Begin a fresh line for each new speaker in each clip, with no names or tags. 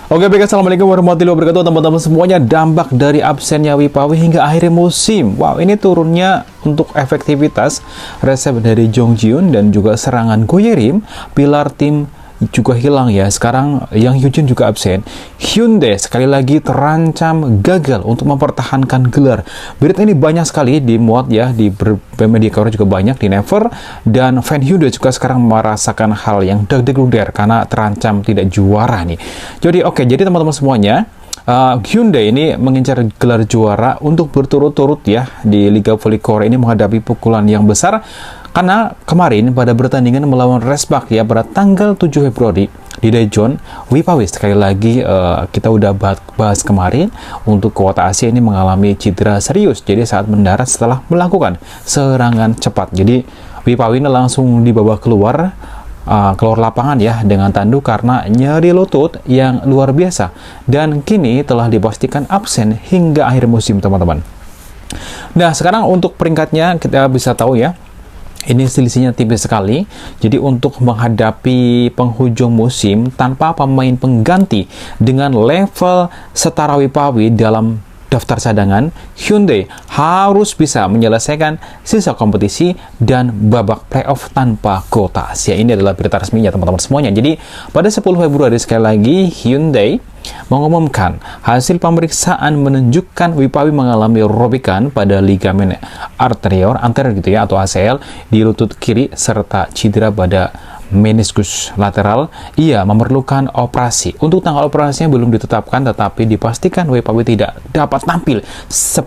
Oke, baik, assalamualaikum warahmatullahi wabarakatuh teman-teman semuanya. Dampak dari absennya Wipawi hingga akhir musim. Wow, ini turunnya untuk efektivitas resep dari Jong Ji-Hoon dan juga serangan Go Ye-rim. Pilar tim juga hilang ya. Sekarang Yang Hyun juga absen. Hyundai sekali lagi terancam gagal untuk mempertahankan gelar. Berita ini banyak sekali dimuat ya di media Korea juga banyak di Never, dan fan Hyundai juga sekarang merasakan hal yang deg-deguder karena terancam tidak juara nih. Jadi teman-teman semuanya, Hyundai ini mengincar gelar juara untuk berturut-turut ya di Liga Voli Korea ini menghadapi pukulan yang besar karena kemarin pada pertandingan melawan Resbak ya pada tanggal 7 Februari di Daejeon, Wipawi sekali lagi kita udah bahas kemarin untuk kuota Asia ini mengalami cedera serius. Jadi saat mendarat setelah melakukan serangan cepat, jadi Wipawi ini langsung dibawa keluar lapangan ya dengan tandu karena nyeri lutut yang luar biasa, dan kini telah dipastikan absen hingga akhir musim teman-teman. Nah, sekarang untuk peringkatnya kita bisa tahu ya, ini selisihnya tipis sekali. Jadi untuk menghadapi penghujung musim tanpa pemain pengganti dengan level setara Wipawi dalam daftar cadangan, Hyundai harus bisa menyelesaikan sisa kompetisi dan babak playoff tanpa kuota Asia. Ini adalah berita resminya teman-teman semuanya. Jadi pada 10 Februari sekali lagi Hyundai mengumumkan hasil pemeriksaan menunjukkan Wipawi mengalami robekan pada ligamen anterior gitu ya atau ACL di lutut kiri serta cedera pada meniskus lateral. Ia memerlukan operasi. Untuk tanggal operasinya belum ditetapkan, tetapi dipastikan Wipawi tidak dapat tampil 10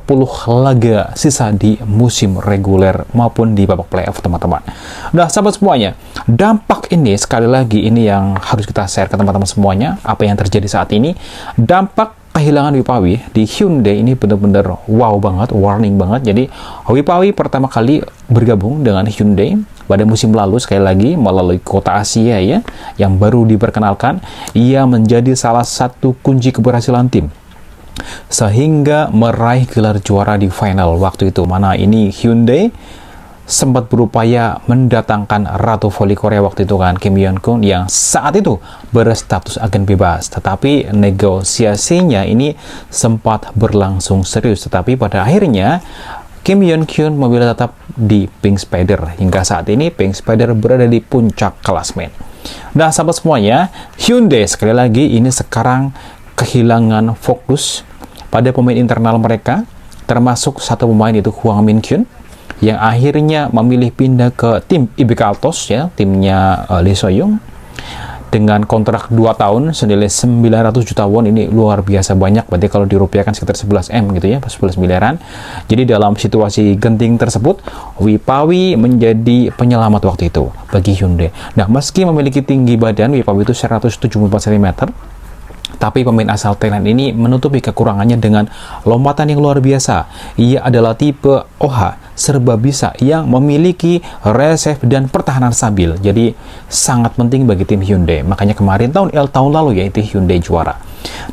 laga sisa di musim reguler maupun di babak playoff teman-teman. Nah, sahabat semuanya, dampak ini sekali lagi ini yang harus kita share ke teman-teman semuanya. Apa yang terjadi saat ini, dampak kehilangan Wipawi di Hyundai ini benar-benar wow banget, warning banget. Jadi Wipawi pertama kali bergabung dengan Hyundai pada musim lalu, sekali lagi melalui kota Asia ya yang baru diperkenalkan. Ia menjadi salah satu kunci keberhasilan tim sehingga meraih gelar juara di final waktu itu, mana ini Hyundai sempat berupaya mendatangkan Ratu Voli Korea waktu itu kan, Kim Yeon-kun, yang saat itu berstatus agen bebas. Tetapi negosiasinya ini sempat berlangsung serius. Tetapi pada akhirnya Kim Yeon-kun memilih tetap di Pink Spider. Hingga saat ini Pink Spider berada di puncak klasemen. Nah, sahabat semuanya, Hyundai sekali lagi ini sekarang kehilangan fokus pada pemain internal mereka, termasuk satu pemain itu Hwang Min-kyun yang akhirnya memilih pindah ke tim IBK Altos ya, timnya Lee So-young dengan kontrak 2 tahun senilai 900 juta won. Ini luar biasa banyak, berarti kalau dirupiahkan sekitar 11 M gitu ya, 11 miliaran. Jadi dalam situasi genting tersebut, Wipawi menjadi penyelamat waktu itu bagi Hyundai. Nah, meski memiliki tinggi badan, Wipawi itu 174 cm, tapi pemain asal Thailand ini menutupi kekurangannya dengan lompatan yang luar biasa. Ia adalah tipe OH serba bisa yang memiliki resep dan pertahanan stabil. Jadi sangat penting bagi tim Hyundai. Makanya kemarin tahun lalu yaitu Hyundai juara.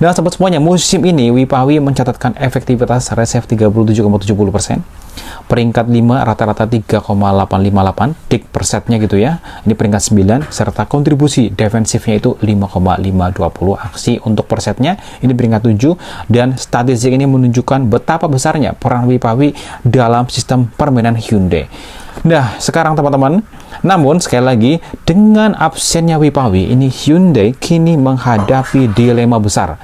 Nah, sahabat semuanya, musim ini Wipawi mencatatkan efektivitas resep 37,70%. Peringkat 5 rata-rata 3,858 dik per setnya gitu ya. Ini peringkat 9, serta kontribusi defensifnya itu 5,520 aksi untuk per setnya. Ini peringkat 7, dan statistik ini menunjukkan betapa besarnya peran Wipawi dalam sistem permainan Hyundai. Nah, sekarang teman-teman, namun sekali lagi dengan absennya Wipawi ini Hyundai kini menghadapi dilema besar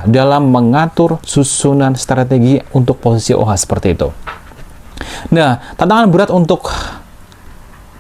dalam mengatur susunan strategi untuk posisi OH seperti itu. Nah, tantangan berat untuk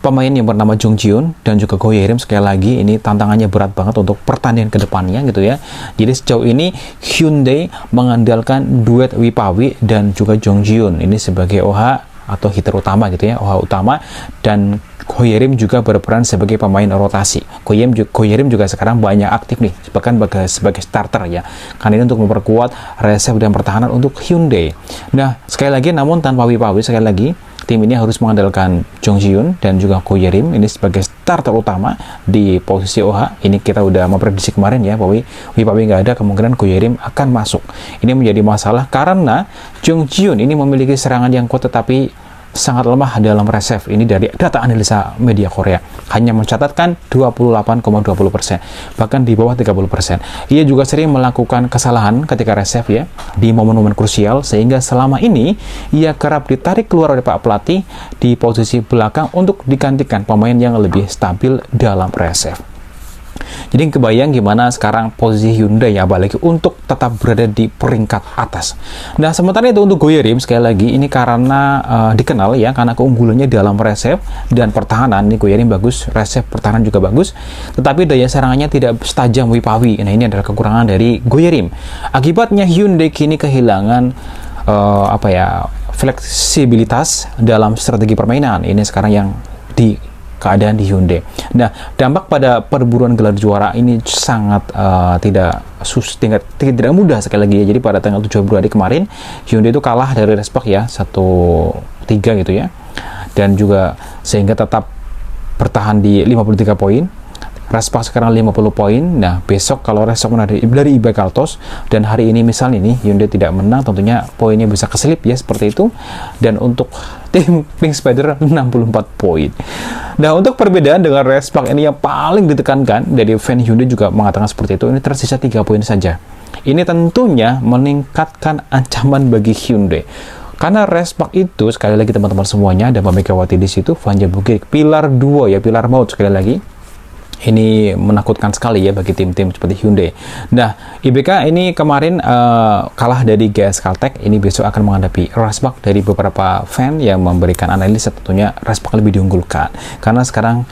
pemain yang bernama Jong Ji-Hoon dan juga Go Ye-rim, sekali lagi ini tantangannya berat banget untuk pertandingan kedepannya gitu ya. Jadi sejauh ini Hyundai mengandalkan duet Wipawi dan juga Jong Ji-Hoon ini sebagai OH atau hitter utama gitu ya, OH utama, dan Go Ye-rim juga berperan sebagai pemain rotasi. Go Ye-rim juga sekarang banyak aktif nih, bahkan sebagai starter ya. Karena ini untuk memperkuat resep dan pertahanan untuk Hyundai. Nah, sekali lagi, namun tanpa Wipawi, sekali lagi tim ini harus mengandalkan Jong Ji-Hoon dan juga Go Ye-rim ini sebagai starter utama di posisi OH. Ini kita udah memprediksi kemarin ya, bahwa Wipawi nggak ada, kemungkinan Go Ye-rim akan masuk. Ini menjadi masalah karena Jong Ji-Hoon ini memiliki serangan yang kuat, tetapi sangat lemah dalam reserve. Ini dari data analisa media Korea, hanya mencatatkan 28,20%, bahkan di bawah 30%. Ia juga sering melakukan kesalahan ketika reserve ya, di momen-momen krusial, sehingga selama ini ia kerap ditarik keluar oleh Pak pelatih di posisi belakang untuk digantikan pemain yang lebih stabil dalam reserve. Jadi kebayang gimana sekarang posisi Hyundai ya, apalagi untuk tetap berada di peringkat atas. Nah, sementara itu untuk Goyerim, sekali lagi ini karena dikenal ya, karena keunggulannya dalam reserve dan pertahanan. Ini Goyerim bagus, reserve pertahanan juga bagus, tetapi daya serangannya tidak setajam Wipawi. Nah, ini adalah kekurangan dari Goyerim. Akibatnya Hyundai kini kehilangan fleksibilitas dalam strategi permainan. Ini sekarang yang di keadaan di Hyundai. Nah, dampak pada perburuan gelar juara ini sangat tidak mudah sekali lagi ya. Jadi pada tanggal 7 Februari kemarin, Hyundai itu kalah dari Respak ya, 1-3 gitu ya. Dan juga sehingga tetap bertahan di 53 poin. Respak sekarang 50 poin. Nah, besok kalau Respak menang dari IB Kaltos dan hari ini misalnya nih Hyundai tidak menang, tentunya poinnya bisa keselip ya, seperti itu. Dan untuk tim Pink Spider 64 poin. Nah, untuk perbedaan dengan Respak ini yang paling ditekankan dari fan Hyundai juga mengatakan seperti itu, ini tersisa 3 poin saja. Ini tentunya meningkatkan ancaman bagi Hyundai. Karena Respak itu, sekali lagi teman-teman semuanya, ada Mbak Megawati di situ, Vanja Bukirik, pilar 2 ya, pilar maut sekali lagi. Ini menakutkan sekali ya bagi tim-tim seperti Hyundai. Nah, IBK ini kemarin kalah dari GS Caltech. Ini besok akan menghadapi Respak. Dari beberapa fan yang memberikan analisa, tentunya Respak lebih diunggulkan. Karena sekarang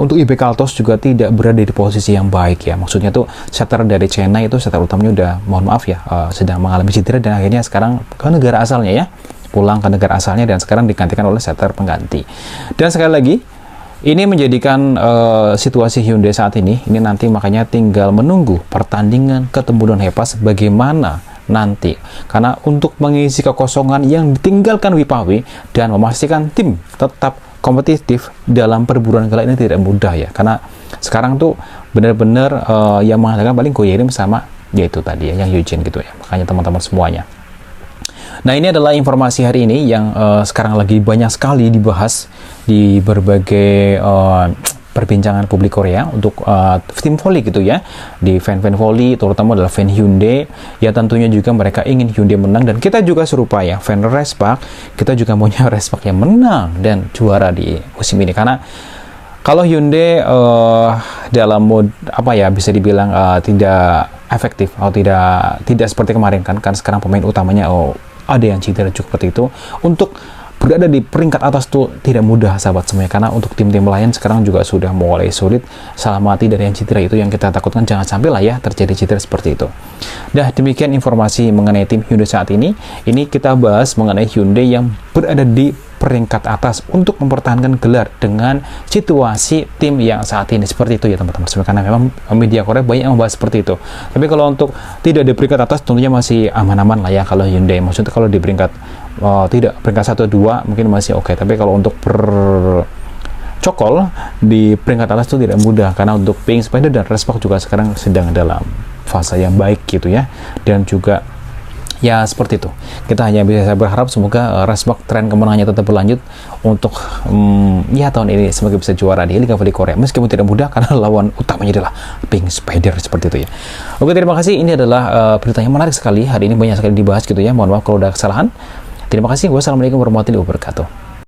untuk IB Kaltos juga tidak berada di posisi yang baik ya. Maksudnya tuh setter dari China itu, setter utamanya udah, mohon maaf ya, sedang mengalami cedera dan akhirnya sekarang ke negara asalnya ya. Pulang ke negara asalnya dan sekarang digantikan oleh setter pengganti. Dan sekali lagi, ini menjadikan situasi Hyundai saat ini nanti makanya tinggal menunggu pertandingan ketemu dengan Hepas bagaimana nanti. Karena untuk mengisi kekosongan yang ditinggalkan Wipawi dan memastikan tim tetap kompetitif dalam perburuan gelar ini tidak mudah ya. Karena sekarang tuh benar-benar yang mengandalkan paling Goyerim sama yaitu tadi ya, yang Eugene gitu ya. Makanya teman-teman semuanya. Nah, ini adalah informasi hari ini yang sekarang lagi banyak sekali dibahas di berbagai perbincangan publik Korea untuk tim volley gitu ya, di fan-fan volley, terutama adalah fan Hyundai. Ya tentunya juga mereka ingin Hyundai menang dan kita juga serupa ya, fan Respak, kita juga maunya Respak yang menang dan juara di musim ini. Karena kalau Hyundai dalam mode bisa dibilang tidak efektif atau tidak seperti kemarin kan sekarang pemain utamanya ada yang cedera juga seperti itu. Untuk berada di peringkat atas tuh tidak mudah sahabat semuanya, karena untuk tim-tim lain sekarang juga sudah mulai sulit. Salamati dari yang cedera itu yang kita takutkan jangan sampai lah ya terjadi cedera seperti itu. Nah, demikian informasi mengenai tim Hyundai saat ini. Ini kita bahas mengenai Hyundai yang berada di peringkat atas untuk mempertahankan gelar dengan situasi tim yang saat ini seperti itu ya teman-teman. Karena memang media Korea banyak yang membahas seperti itu. Tapi kalau untuk tidak di peringkat atas tentunya masih aman-aman lah ya kalau Hyundai. Maksudnya kalau di peringkat tidak peringkat 1-2 mungkin masih oke. Tapi kalau untuk cokol di peringkat atas itu tidak mudah, karena untuk Pink Spider dan Respak juga sekarang sedang dalam fase yang baik gitu ya. Dan juga ya seperti itu. Kita hanya bisa berharap semoga Respak tren kemenangannya tetap berlanjut untuk ya tahun ini semoga bisa juara di Liga Volley Korea. Meskipun tidak mudah karena lawan utamanya adalah Pink Spider seperti itu ya. Oke, terima kasih. Ini adalah berita yang menarik sekali. Hari ini banyak sekali dibahas gitu ya. Mohon maaf kalau ada kesalahan. Terima kasih. Wassalamualaikum warahmatullahi wabarakatuh.